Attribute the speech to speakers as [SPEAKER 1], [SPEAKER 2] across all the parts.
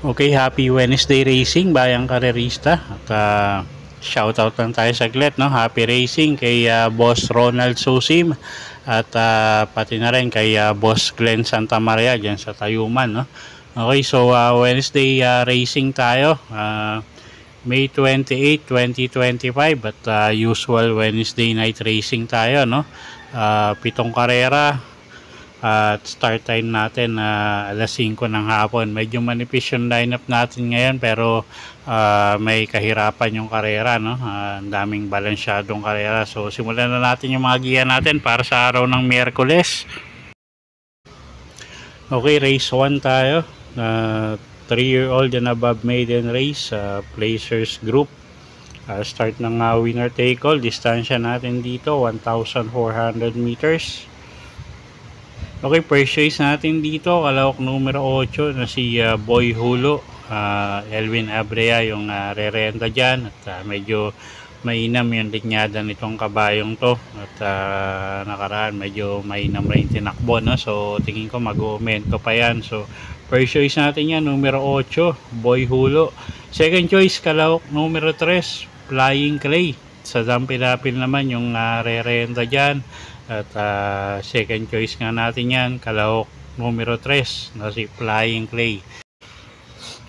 [SPEAKER 1] Okay, happy Wednesday racing bayang karerista. At shoutout lang tayo saglit, no? Happy racing kay Boss Ronald Susim at pati na rin kay Boss Glenn Santa Maria dyan sa Tayuman, no? Okay, so Wednesday racing tayo. May 28, 2025 at usual Wednesday night racing tayo, no? 7 karera. At start time natin alas 5 ng hapon. Medyo manipis yung lineup natin ngayon, pero may kahirapan yung karera, no? Ang daming balansyadong karera. So simulan na natin yung mga giya natin para sa araw ng Miyerkules. Okay, race 1 tayo. 3-year-old and above maiden race, Placers Group. Start ng winner take all. Distansya natin dito 1,400 meters. Okay, first choice natin dito, kalahok numero 8 na si Boy Hulo. Elwin Abrea yung re-renta dyan. At medyo mainam yung linyada nitong kabayong to. At nakaraan medyo mainam rin tinakbo, no? So tingin ko mag-aumento pa yan. So first choice natin yan, numero 8, Boy Hulo. Second choice, kalahok numero 3, Flying Clay. Sa Dampilapil naman yung re-renta dyan. At second choice nga natin yan, kalahok numero 3 na si Flying Clay.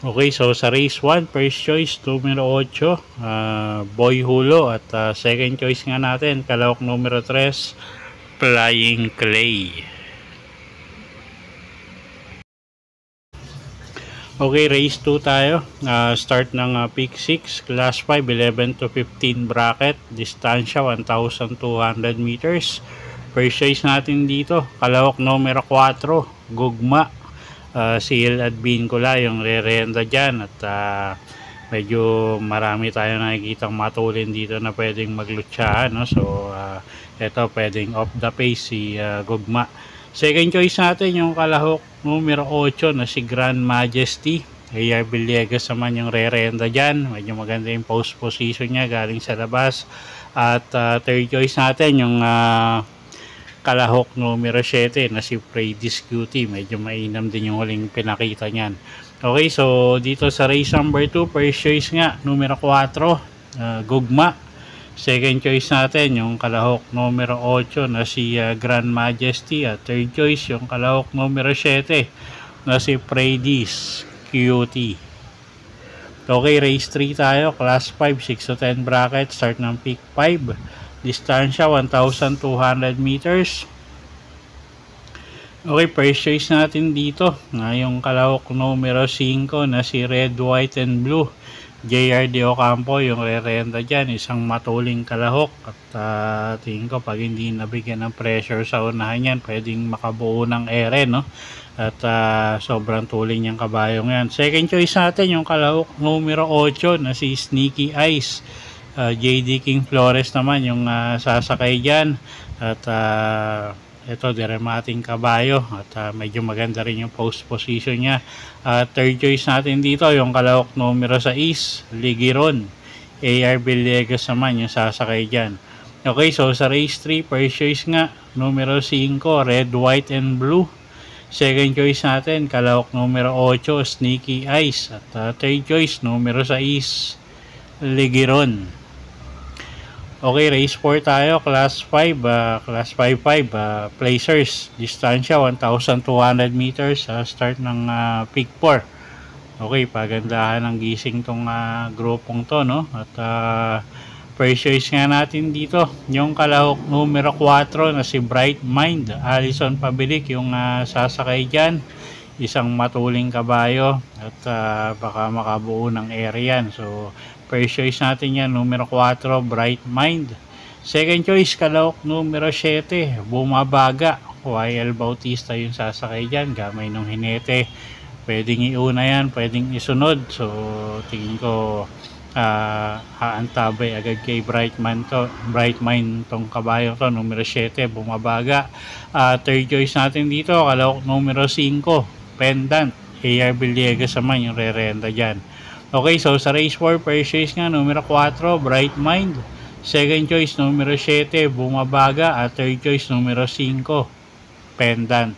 [SPEAKER 1] Okay, so sa race 1, first choice numero 8, Boy Hulo. At second choice nga natin, kalahok numero 3, Flying Clay. Okay, race 2 tayo. Start ng pick 6, class 5, 11 to 15 bracket. Distansya 1,200 meters. First choice natin dito, kalahok numero 4, Gugma. Seal at Bincula yung re-renta dyan. At medyo marami tayo nakikitang matulin dito na pwedeng maglutsahan, no? So ito pwedeng off the pace si Gugma. Second choice natin yung kalahok numero 8 na si Grand Majesty. A.R. Villegas naman yung re-renta dyan. Medyo maganda yung post position niya galing sa labas. At third choice natin yung kalahok numero 7 na si Freddy's Cutie. Medyo mainam din yung huling pinakita niyan. Okay, so dito sa race number 2, first choice nga numero 4, Gugma. Second choice natin yung kalahok numero 8 na si Grand Majesty. At third choice yung kalahok numero 7 na si Freddy's Cutie. Okay, race 3 tayo, class 5, 6 to 10 bracket. Start ng pick 5. Distansya 1,200 meters. Okay, first choice natin dito yung kalahok numero 5 na si Red, White and Blue. JR De Ocampo yung re-renta dyan. Isang matuling kalahok. At tingin ko pag hindi nabigyan ng pressure sa unahan yan, pwedeng makabuo ng ere, no? At sobrang tuling yung kabayong yan. Second choice natin yung kalahok numero 8 na si Sneaky Eyes. JD King Flores naman yung sasakay dyan. At ito, diremating kabayo. At medyo maganda rin yung post position niya. Third choice natin dito yung kalahok numero 6, Ligiron. A.R. Villegas naman yung sasakay dyan. Okay, so sa race 3, first choice nga numero 5, Red, White and Blue. Second choice natin, kalahok numero 8, Sneaky Eyes. At third choice, numero 6, Ligiron. Okay, race 4 tayo, class 5, class 5-5, Placers. Distansya 1,200 meters, start ng pick 4. Okay, pagandahan ng gising tong grupong to, no? At first choice nga natin dito, yung kalahok numero 4 na si Bright Mind. Alison Pabilik yung sasakay dyan. Isang matuling kabayo at baka makabuo ng area yan. So first choice natin yan, numero 4, Bright Mind. Second choice, kalahok numero 7, Bumabaga. YL Bautista yung sasakay dyan, gamay ng hinete. Pwedeng iuna yan, pwedeng isunod. So tingin ko haantabay agad kay Bright Mind tong kabayo to, numero 7, bumabaga. Third choice natin dito, kalahok numero 5, Pendant. AR Villegas naman yung re-renta dyan. Okay, so sa race 4, first choice nga, numero 4, Bright Mind. Second choice, numero 7, bumabaga. At third choice, numero 5, Pendant.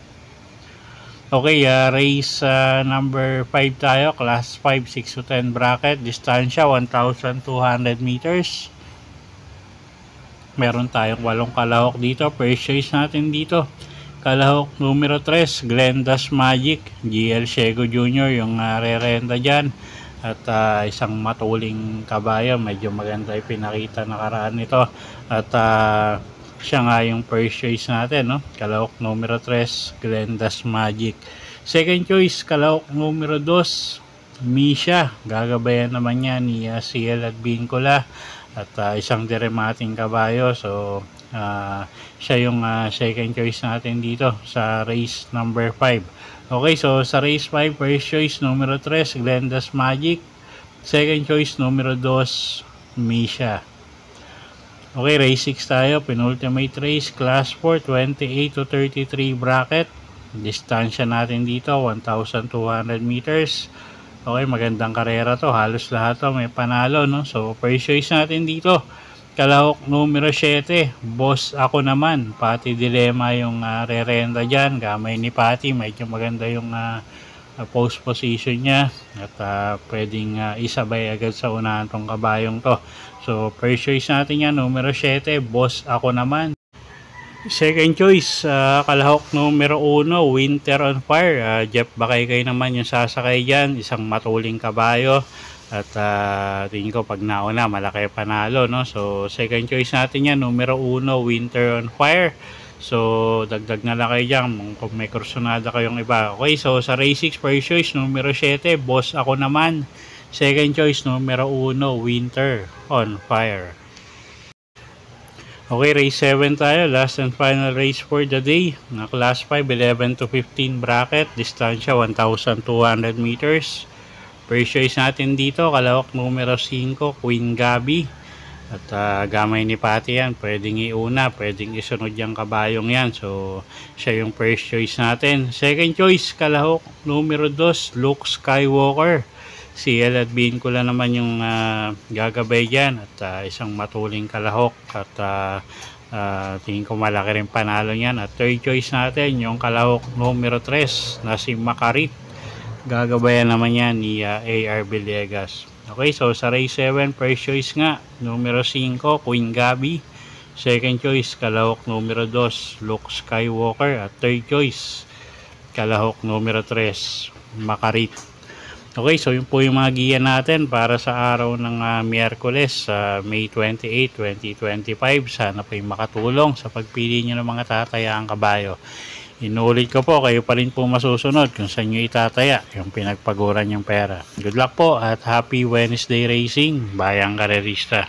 [SPEAKER 1] Okay, race number 5 tayo, class 5, 6 to 10 bracket, distansya 1,200 meters. Meron tayong 8 kalahok dito. First choice natin dito, kalahok numero 3, Glenda's Magic, GL Ciego Jr. yung re-renta dyan. At isang matuling kabayo, medyo maganda yung pinakita nakaraan nito. At siya nga yung first choice natin, no? Kalahok numero 3, Glenda's Magic. Second choice, kalahok numero 2, Misha. Gagabayan naman niya ni CL at Bincula. At isang diremating kabayo. So, siya yung second choice natin dito sa race number 5. Okay, so sa race 5, first choice numero 3, Glenda's Magic. Second choice numero 2, Misha. Okay, race 6 tayo, penultimate race, class 4, 28 to 33 bracket. Distansya natin dito, 1,200 meters. Okay, magandang karera to, halos lahat to may panalo, no? So, first choice natin dito, kalahok numero 7, Boss Ako Naman. Pati Dilema yung re-renta dyan, gamay ni Pati, medyo maganda yung post position niya. At pwedeng isabay agad sa unahan tong kabayong to. So, first choice natin yan, numero 7, Boss Ako Naman. Second choice, kalahok numero 1, Winter on Fire. Jeff Bakaykay naman yung sasakay dyan, isang matuling kabayo. At tingin ko pag nauna, malaki panalo, no? So, second choice natin yan, numero 1, Winter on Fire. So, dagdag na lang kayo dyan kung may kursunada kayong iba. Okay, so sa race 6, first choice, numero 7, Boss Ako Naman. Second choice, numero 1, Winter on Fire. Okay, race 7 tayo. Last and final race for the day. Na class 5, 11 to 15 bracket. Distansya, 1,200 meters. First choice natin dito, kalahok numero 5, Queen Gabi. At gamay ni Pati yan. Pwedeng iuna, pwedeng isunod yung kabayong yan. So, siya yung first choice natin. Second choice, kalahok numero 2, Luke Skywalker. CL at Bincula naman yung gagabay dyan. At isang matuling kalahok. At tingin ko malaki rin panalo yan. At third choice natin, yung kalahok numero 3 na si Makarit. Gagabayan naman yan ni AR Villegas. Okay, so sa race 7, first choice nga, numero 5, Queen Gabi. Second choice, kalahok numero 2, Luke Skywalker. At third choice, kalahok numero 3, Makarit. Okay, so yun po yung mga giya natin para sa araw ng Miyerkules, May 28, 2025. Sana po yung makatulong sa pagpili nyo ng mga tatayaang kabayo. Inuulit ko po, kayo pa rin po masusunod kung saan nyo itataya yung pinagpaguran yung pera. Good luck po at happy Wednesday racing, bayang karerista.